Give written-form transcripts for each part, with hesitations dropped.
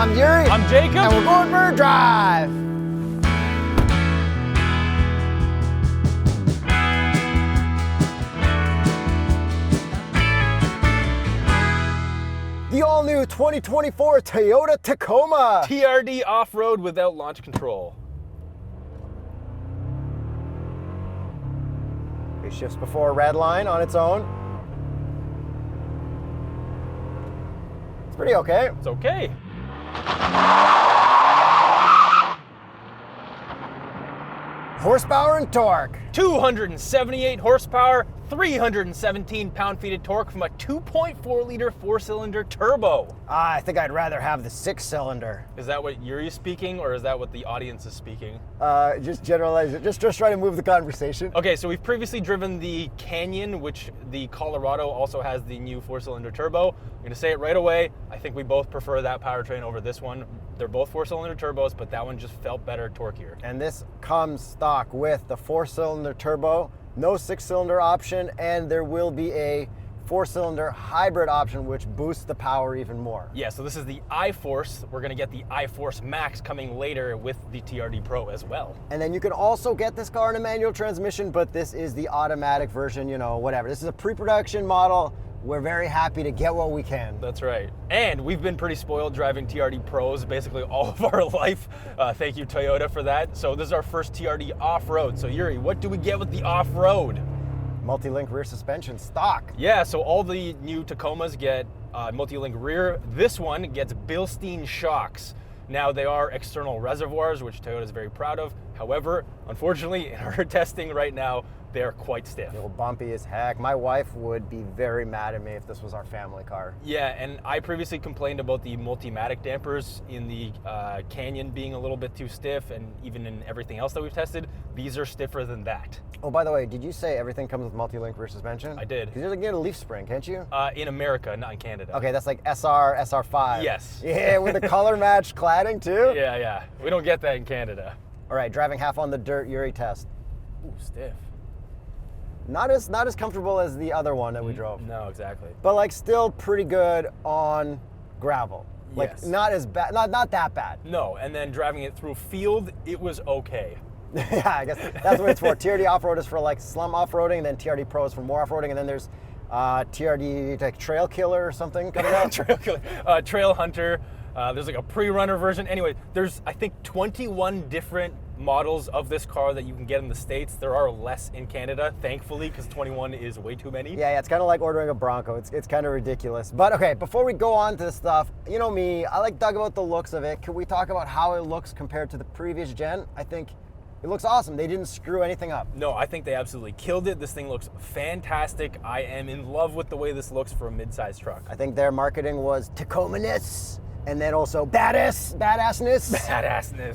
I'm Yuri. I'm Jacob. And we're going for a drive. The all-new 2024 Toyota Tacoma TRD Off-road without launch control. It shifts before Ridgeline on its own. It's pretty okay. It's okay. Horsepower and torque. 278 horsepower, 317 pound-feet of torque from a 2.4-liter four-cylinder turbo. I think I'd rather have the 6-cylinder. Is that what Yuri's speaking, or is that what the audience is speaking? Just generalize it. Just try to move the conversation. Okay, so we've previously driven the Canyon, which the Colorado also has the new four-cylinder turbo. I'm gonna say it right away. I think we both prefer that powertrain over this one. They're both four-cylinder turbos, but that one just felt better torqueier. And this comes stock with the 4-cylinder turbo, no 6-cylinder option, and there will be a 4-cylinder hybrid option which boosts the power even more. Yeah, so this is the iForce. We're gonna get the iForce Max coming later with the TRD Pro as well. And then you can also get this car in a manual transmission, but this is the automatic version, you know, whatever. This is a pre-production model. We're very happy to get what we can. That's right. And we've been pretty spoiled driving TRD Pros basically all of our life. Thank you, Toyota, for that. So this is our first TRD off-road. So Yuri, what do we get with the off-road? Multi-link rear suspension stock. Yeah, so all the new Tacomas get multi-link rear. This one gets Bilstein shocks. Now they are external reservoirs, which Toyota is very proud of. However, unfortunately, in our testing right now, they are quite stiff. They're bumpy as heck. My wife would be very mad at me if this was our family car. Yeah, and I previously complained about the Multimatic dampers in the Canyon being a little bit too stiff, and even in everything else that we've tested, these are stiffer than that. Oh, by the way, did you say everything comes with multi-link rear suspension? I did. Because you're get a leaf spring, can't you? In America, not in Canada. Okay, that's like SR5. Yes. Yeah, with the color matched cladding too? Yeah. We don't get that in Canada. All right, driving half on the dirt, Yuri test. Ooh, stiff. Not as comfortable as the other one that we drove. No, exactly. But like still pretty good on gravel. Like Yes. not as bad, not that bad. No, and then driving it through field, it was okay. Yeah, I guess that's what it's for. TRD off-road is for like slum off-roading, and then TRD Pro is for more off-roading, and then there's TRD like Trail Killer or something coming out. Trail Killer, Trail Hunter. There's like a pre-runner version. Anyway, there's I think 21 different models of this car that you can get in the States. There are less in Canada, thankfully, because 21 is way too many. Yeah, it's kind of like ordering a Bronco. It's kind of ridiculous. But okay, before we go on to this stuff, you know me, I like talk about the looks of it. Can we talk about how it looks compared to the previous gen? I think it looks awesome. They didn't screw anything up. No, I think they absolutely killed it. This thing looks fantastic. I am in love with the way this looks for a mid-size truck. I think their marketing was Tacoma-ness, and then also badassness.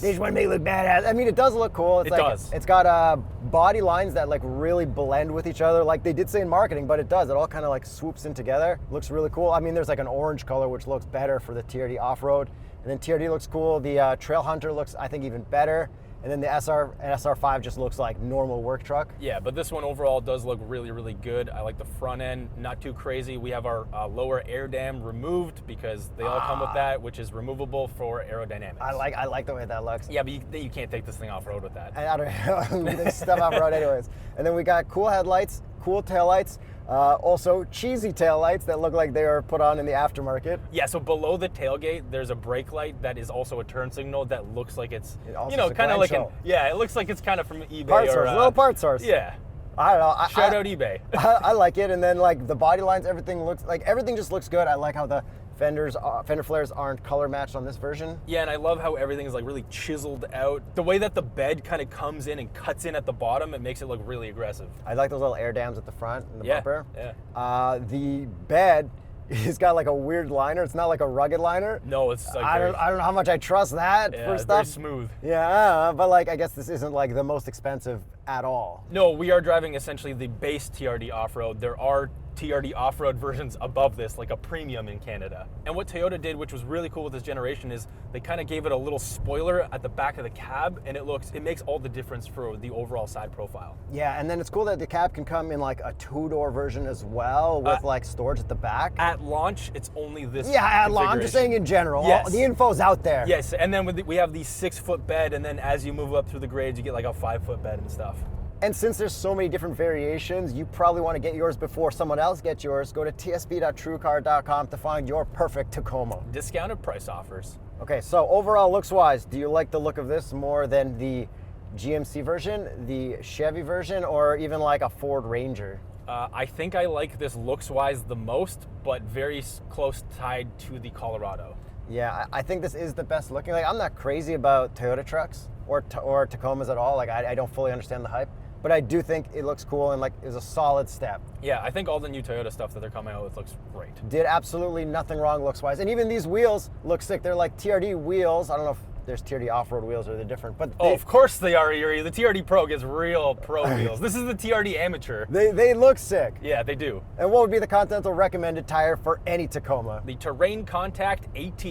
They just want to make it look badass. I mean, it does look cool. It does. It's got body lines that like really blend with each other, like they did say in marketing, but it does. It all kind of like swoops in together. Looks really cool. I mean, there's like an orange color, which looks better for the TRD off-road. And then TRD looks cool. The Trail Hunter looks, I think, even better. And then the SR5 just looks like normal work truck. Yeah, but this one overall does look really, really good. I like the front end, not too crazy. We have our lower air dam removed because they all come with that, which is removable for aerodynamics. I like the way that looks. Yeah, but you can't take this thing off-road with that. I don't know, they stuff off-road anyways. And then we got cool headlights, cool taillights, also cheesy taillights that look like they are put on in the aftermarket. Yeah, so below the tailgate, there's a brake light that is also a turn signal that looks like it's, also kind of like it looks like it's kind of from eBay part source, little part source. Yeah. I don't know. Shout out eBay. I like it, and then like the body lines, everything just looks good. I like how the fender flares aren't color matched on this version. Yeah, and I love how everything is like really chiseled out. The way that the bed kind of comes in and cuts in at the bottom, it makes it look really aggressive. I like those little air dams at the front and the bumper. Yeah. The bed has got like a weird liner. It's not like a rugged liner. No, it's like I don't know how much I trust that for stuff. Very smooth. Yeah, but like I guess this isn't like the most expensive at all. No, we are driving essentially the base TRD Off-road. There are TRD Off-road versions above this, like a premium in Canada. And what Toyota did, which was really cool with this generation, is they kind of gave it a little spoiler at the back of the cab, and it makes all the difference for the overall side profile. Yeah, and then it's cool that the cab can come in like a 2-door version as well, with like storage at the back. At launch, it's only this. Yeah, at launch. I'm just saying in general. Yes. The info's out there. Yes, and then we have the 6-foot bed, and then as you move up through the grades, you get like a 5-foot bed and stuff. And since there's so many different variations, you probably want to get yours before someone else gets yours. Go to tsp.truecar.com to find your perfect Tacoma. Discounted price offers. Okay, so overall looks-wise, do you like the look of this more than the GMC version, the Chevy version, or even like a Ford Ranger? I think I like this looks-wise the most, but very close tied to the Colorado. Yeah, I think this is the best looking. Like, I'm not crazy about Toyota trucks or Tacomas at all. Like, I don't fully understand the hype. But I do think it looks cool and like is a solid step. Yeah, I think all the new Toyota stuff that they're coming out with looks great. Did absolutely nothing wrong looks-wise. And even these wheels look sick. They're like TRD wheels. I don't know if there's TRD off-road wheels or they're different. But of course they are, Yuri. The TRD Pro gets real pro wheels. This is the TRD Amateur. They look sick. Yeah, they do. And what would be the Continental recommended tire for any Tacoma? The Terrain Contact AT.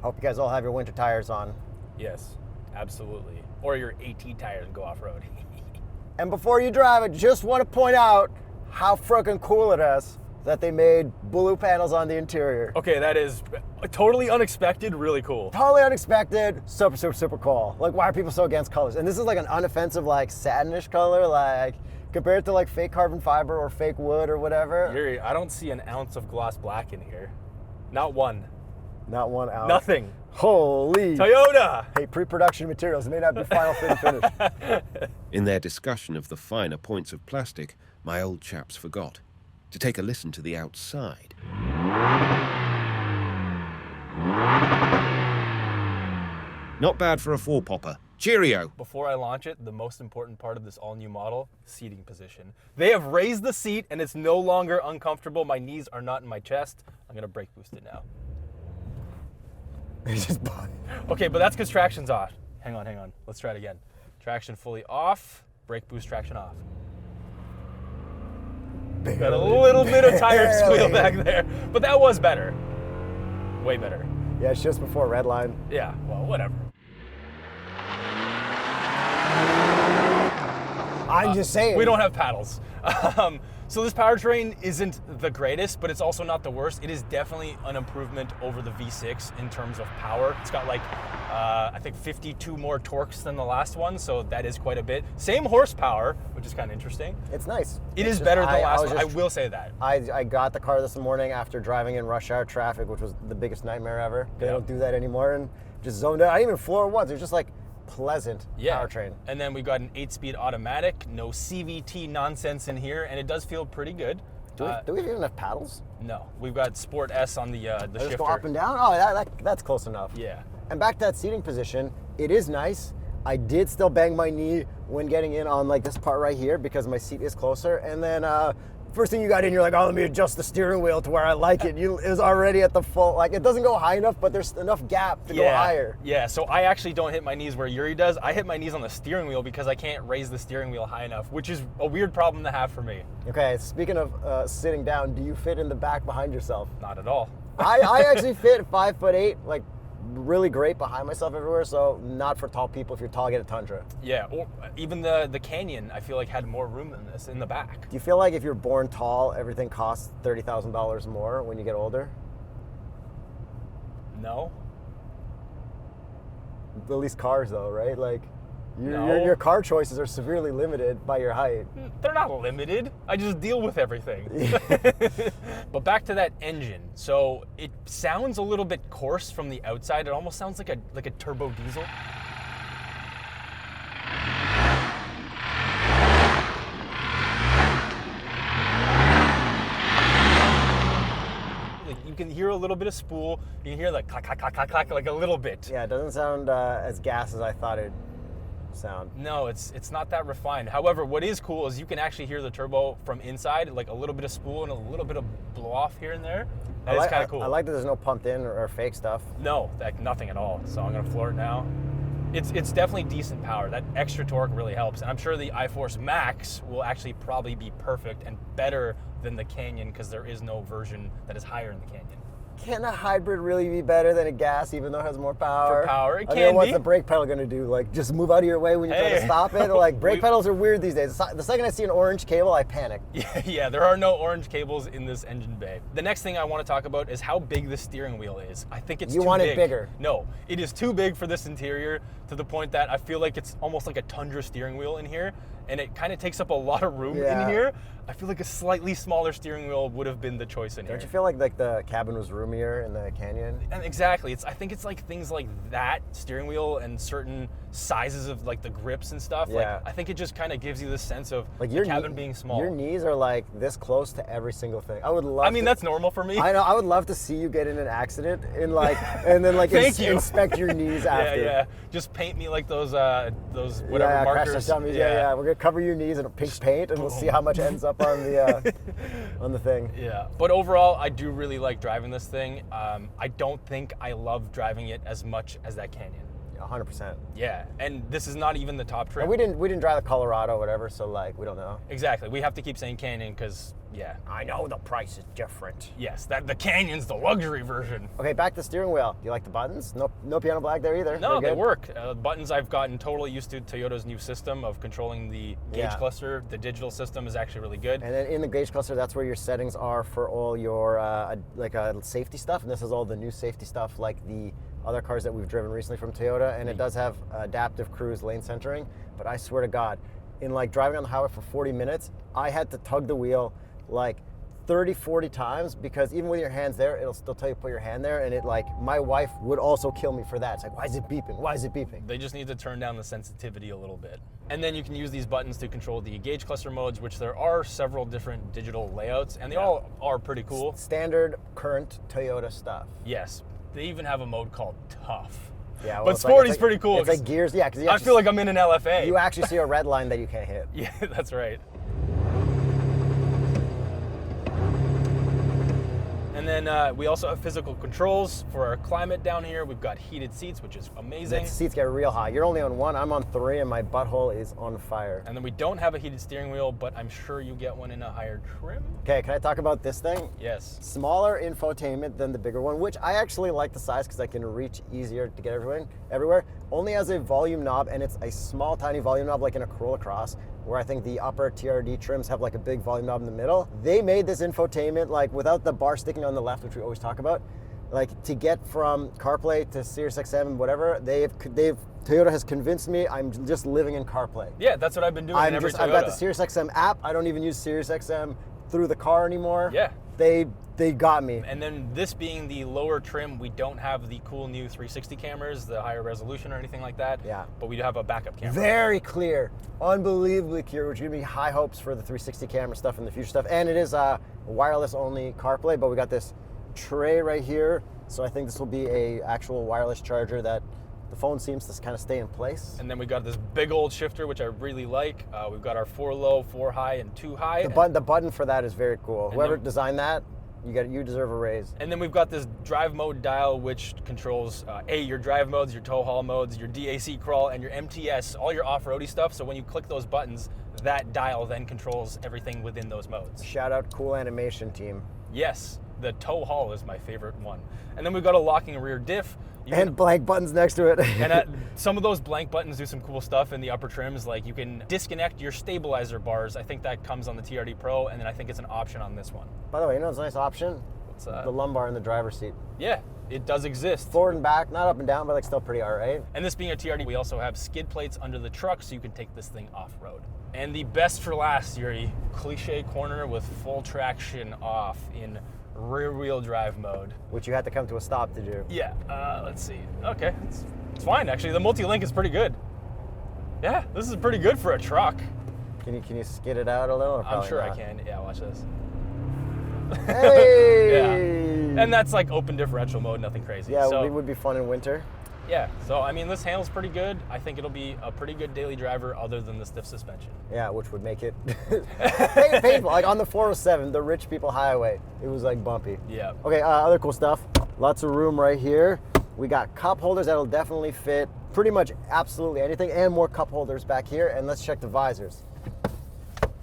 Hope you guys all have your winter tires on. Yes, absolutely. Or your AT tires and go off-road. And before you drive it, just want to point out how freaking cool it is that they made blue panels on the interior. Okay, that is totally unexpected, really cool. Totally unexpected, super, super, super cool. Like, why are people so against colors? And this is like an unoffensive, like satinish color, like compared to like fake carbon fiber or fake wood or whatever. Yuri, I don't see an ounce of gloss black in here. Not one. Not 1 ounce. Nothing. Holy. Toyota! Hey, pre-production materials. It may not be final fit and finish. In their discussion of the finer points of plastic, my old chaps forgot to take a listen to the outside. Not bad for a 4-popper. Cheerio! Before I launch it, the most important part of this all-new model, seating position. They have raised the seat and it's no longer uncomfortable. My knees are not in my chest. I'm gonna brake boost it now. Okay, but that's because traction's off. Hang on. Let's try it again. Traction fully off, brake boost traction off. Got a little bit of tired squeal back there, but that was better. Way better. Yeah, it's just before Ridgeline. Yeah, well, whatever. I'm just saying. We don't have paddles. So this powertrain isn't the greatest, but it's also not the worst. It is definitely an improvement over the V6 in terms of power. It's got like, I think 52 more torques than the last one, so that is quite a bit. Same horsepower, which is kind of interesting. It's nice. It is better than the last one, I will say that. I got the car this morning after driving in rush hour traffic, which was the biggest nightmare ever. They don't do that anymore, and just zoned out. I didn't even floor once. It was just like pleasant powertrain. And then we got an 8-speed automatic, no CVT nonsense in here, and it does feel pretty good. Do we even have paddles? No, we've got Sport S on the shifter. Just go up and down? Oh, that's close enough. Yeah. And back to that seating position, it is nice. I did still bang my knee when getting in on like this part right here because my seat is closer. And then first thing you got in, you're like, oh, let me adjust the steering wheel to where I like it. It was already at the full, like it doesn't go high enough, but there's enough gap to go higher. Yeah, so I actually don't hit my knees where Yuri does. I hit my knees on the steering wheel because I can't raise the steering wheel high enough, which is a weird problem to have for me. Okay, speaking of sitting down, do you fit in the back behind yourself? Not at all. I actually fit 5'8", like really great behind myself everywhere, so not for tall people. If you're tall, get a Tundra. Yeah, or even the Canyon, I feel like had more room than this in the back. Do you feel like if you're born tall, everything costs $30,000 more when you get older? No. At least cars though, right? Like No. your car choices are severely limited by your height. They're not limited. I just deal with everything. But back to that engine. So it sounds a little bit coarse from the outside. It almost sounds like a turbo diesel. You can hear a little bit of spool. You can hear like clack, clack, clack, clack, clack, like a little bit. Yeah, it doesn't sound as gas as I thought it'd sound. No, it's not that refined. However, what is cool is you can actually hear the turbo from inside, like a little bit of spool and a little bit of blow off here and there. That is kind of cool. I like that there's no pumped in or fake stuff. No, nothing at all. So I'm gonna floor it now. It's definitely decent power. That extra torque really helps. And I'm sure the iForce Max will actually probably be perfect and better than the Canyon because there is no version that is higher in the Canyon. Can a hybrid really be better than a gas, even though it has more power? For power, it I can mean, what's be. the brake pedal going to do? Like, just move out of your way when you try to stop it? Like, brake pedals are weird these days. The second I see an orange cable, I panic. Yeah, there are no orange cables in this engine bay. The next thing I want to talk about is how big the steering wheel is. I think it's too big. You want it bigger? No, it is too big for this interior to the point that I feel like it's almost like a Tundra steering wheel in here, and it kind of takes up a lot of room in here. I feel like a slightly smaller steering wheel would have been the choice in here. Don't you feel like the cabin was roomier in the Canyon? And exactly. I think it's like things like that steering wheel and certain sizes of like the grips and stuff. Yeah. Like I think it just kind of gives you the sense of like the cabin being small. Your knees are like this close to every single thing. I would love. I mean, that's normal for me. I know. I would love to see you get in an accident and like, and then like inspect your knees after. Yeah. Just paint me like those whatever markers. Crash dummies. Yeah. We're gonna cover your knees in pink paint, and we'll see how much ends up on the on the thing. Yeah. But overall, I do really like driving this thing. I don't think I love driving it as much as that Canyon. 100%. Yeah, and this is not even the top trim. And we didn't drive the Colorado or whatever, so like we don't know. Exactly. We have to keep saying Canyon because I know the price is different. Yes, the Canyon's the luxury version. Okay, back to steering wheel. Do you like the buttons? No piano black there either. No, they work. Buttons, I've gotten totally used to Toyota's new system of controlling the gauge cluster. The digital system is actually really good. And then in the gauge cluster, that's where your settings are for all your safety stuff. And this is all the new safety stuff, like the other cars that we've driven recently from Toyota. And it does have adaptive cruise lane centering. But I swear to God, in like driving on the highway for 40 minutes, I had to tug the wheel like 30, 40 times because even with your hands there, it'll still tell you to put your hand there, and it like, my wife would also kill me for that. It's like, why is it beeping? Why is it beeping? They just need to turn down the sensitivity a little bit. And then you can use these buttons to control the gauge cluster modes, which there are several different digital layouts, and they all are pretty cool. Standard current Toyota stuff. Yes. They even have a mode called Tough. Yeah, well, but Sporty's pretty cool. It's like gears, because I feel like I'm in an LFA. You actually see a red line that you can't hit. Yeah, that's right. And then we also have physical controls for our climate down here. We've got heated seats, which is amazing. The seats get real hot. You're only on one, I'm on 3, and my butthole is on fire. And then we don't have a heated steering wheel, but I'm sure you get one in a higher trim. Okay, can I talk about this thing? Yes. Smaller infotainment than the bigger one, which I actually like the size because I can reach easier to get everywhere. Only has a volume knob, and it's a small, tiny volume knob like in a Corolla Cross, where I think the upper TRD trims have like a big volume knob in the middle. They made this infotainment like without the bar sticking on the left, which we always talk about. Like to get from CarPlay to SiriusXM, whatever, Toyota has convinced me I'm just living in CarPlay. Yeah, that's what I've been doing in every Toyota. I've got the SiriusXM app. I don't even use SiriusXM through the car anymore. Yeah. They got me. And then this being the lower trim, we don't have the cool new 360 cameras, the higher resolution or anything like that. Yeah. But we do have a backup camera. Very clear. Unbelievably clear, which gives me high hopes for the 360 camera stuff and the future stuff. And it is wireless only CarPlay, but we got this tray right here. So I think this will be a actual wireless charger that the phone seems to kind of stay in place. And then we got this big old shifter, which I really like. We've got our 4 low, 4 high, and 2 high. The button for that is very cool. Whoever designed that, you deserve a raise. And then we've got this drive mode dial, which controls your drive modes, your tow haul modes, your DAC crawl, and your MTS, all your off-roady stuff. So when you click those buttons, that dial then controls everything within those modes. Shout out Cool Animation Team. Yes, the tow haul is my favorite one. And then we've got a locking rear diff. And blank buttons next to it. And some of those blank buttons do some cool stuff in the upper trims. Like you can disconnect your stabilizer bars. I think that comes on the TRD Pro, and then I think it's an option on this one. By the way, you know what's a nice option? What's that? The lumbar in the driver's seat. Yeah, it does exist. Forward and back, not up and down, but like still pretty alright. And this being a TRD, we also have skid plates under the truck, so you can take this thing off-road. And the best for last, Yuri, cliche corner with full traction off in rear-wheel drive mode. Which you had to come to a stop to do. Yeah, let's see. Okay, it's fine, actually. The multi-link is pretty good. Yeah, this is pretty good for a truck. Can you skid it out a little? Or I'm sure not? I can. Yeah, watch this. Hey! Yeah. And that's like open differential mode, nothing crazy. Yeah, it would be fun in winter. Yeah, so I mean, this handles pretty good. I think it'll be a pretty good daily driver other than the stiff suspension. Yeah, which would make it painful. Like on the 407, the rich people highway, it was like bumpy. Yeah. Okay, other cool stuff. Lots of room right here. We got cup holders that'll definitely fit pretty much absolutely anything, and more cup holders back here. And let's check the visors.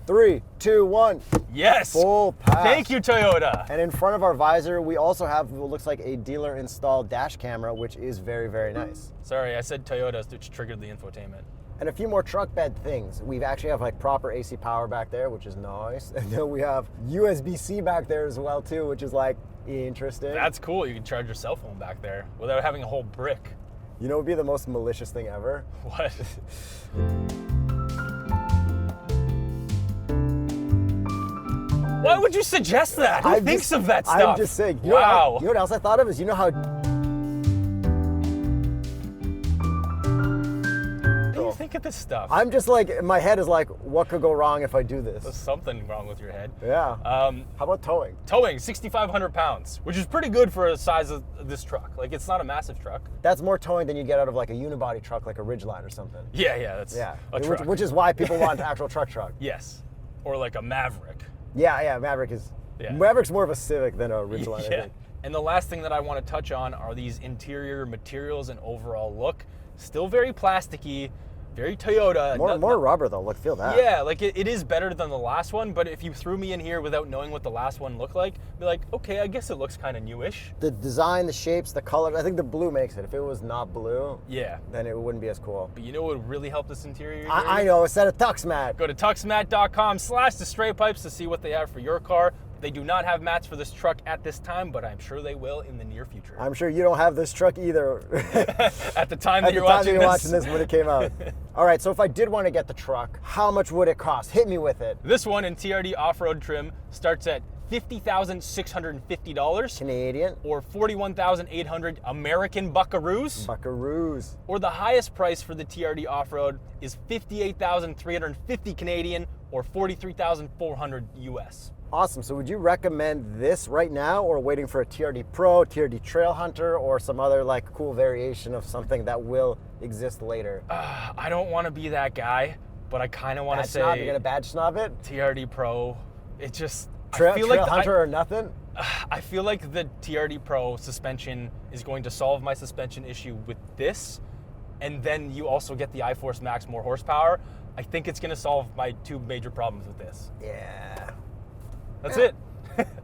3, 2, 1. Yes. Full pass. Thank you, Toyota. And in front of our visor, we also have what looks like a dealer installed dash camera, which is very, very nice. Sorry, I said Toyota, which triggered the infotainment. And a few more truck bed things. We actually have like proper AC power back there, which is nice. And then we have USB-C back there as well too, which is like interesting. That's cool. You can charge your cell phone back there without having a whole brick. You know what would be the most malicious thing ever? What? Why would you suggest that? Who thinks of that stuff? I'm just saying. Wow. You know what else I thought of is, you know how... What do you think of this stuff? I'm just like, my head is like, what could go wrong if I do this? There's something wrong with your head. Yeah. How about towing? Towing, 6,500 pounds, which is pretty good for the size of this truck. Like, it's not a massive truck. That's more towing than you get out of like a unibody truck, like a Ridgeline or something. Yeah, that's a truck. Which is why people want an actual truck. Yes. Or like a Maverick. Yeah, Maverick is... Yeah. Maverick's more of a Civic than a Ridgeline, I think. And the last thing that I want to touch on are these interior materials and overall look. Still very plasticky, very Toyota. More rubber though, look, feel that. Yeah, like it is better than the last one, but if you threw me in here without knowing what the last one looked like, be like, okay, I guess it looks kind of newish. The design, the shapes, the color, I think the blue makes it. If it was not blue, then it wouldn't be as cool. But you know what would really help this interior? I know, a set of TuxMat. Go to TuxMat.com/TheStraightPipes to see what they have for your car. They do not have mats for this truck at this time, but I'm sure they will in the near future. I'm sure you don't have this truck either. At the time that you're watching this when it came out. All right, so if I did want to get the truck, how much would it cost? Hit me with it. This one in TRD Off-road trim starts at $50,650 Canadian, or 41,800 American buckaroos. Buckaroos. Or the highest price for the TRD Off-road is 58,350 Canadian or 43,400 US. Awesome. So would you recommend this right now, or waiting for a TRD Pro, TRD Trail Hunter, or some other like cool variation of something that will exist later? I don't want to be that guy, but I kind of want to say... You're going to badge snob it? TRD Pro. It just... Trail Hunter or nothing? I feel like the TRD Pro suspension is going to solve my suspension issue with this, and then you also get the iForce Max more horsepower. I think it's going to solve my two major problems with this. Yeah. That's it.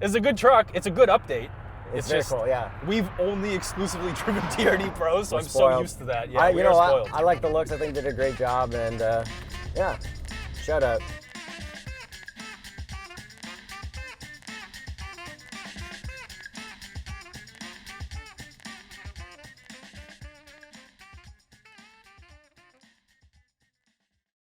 It's a good truck. It's a good update. It's very cool, yeah. We've only exclusively driven TRD Pros, so I'm so used to that. Yeah, I like the looks. I think they did a great job, and yeah, shout out.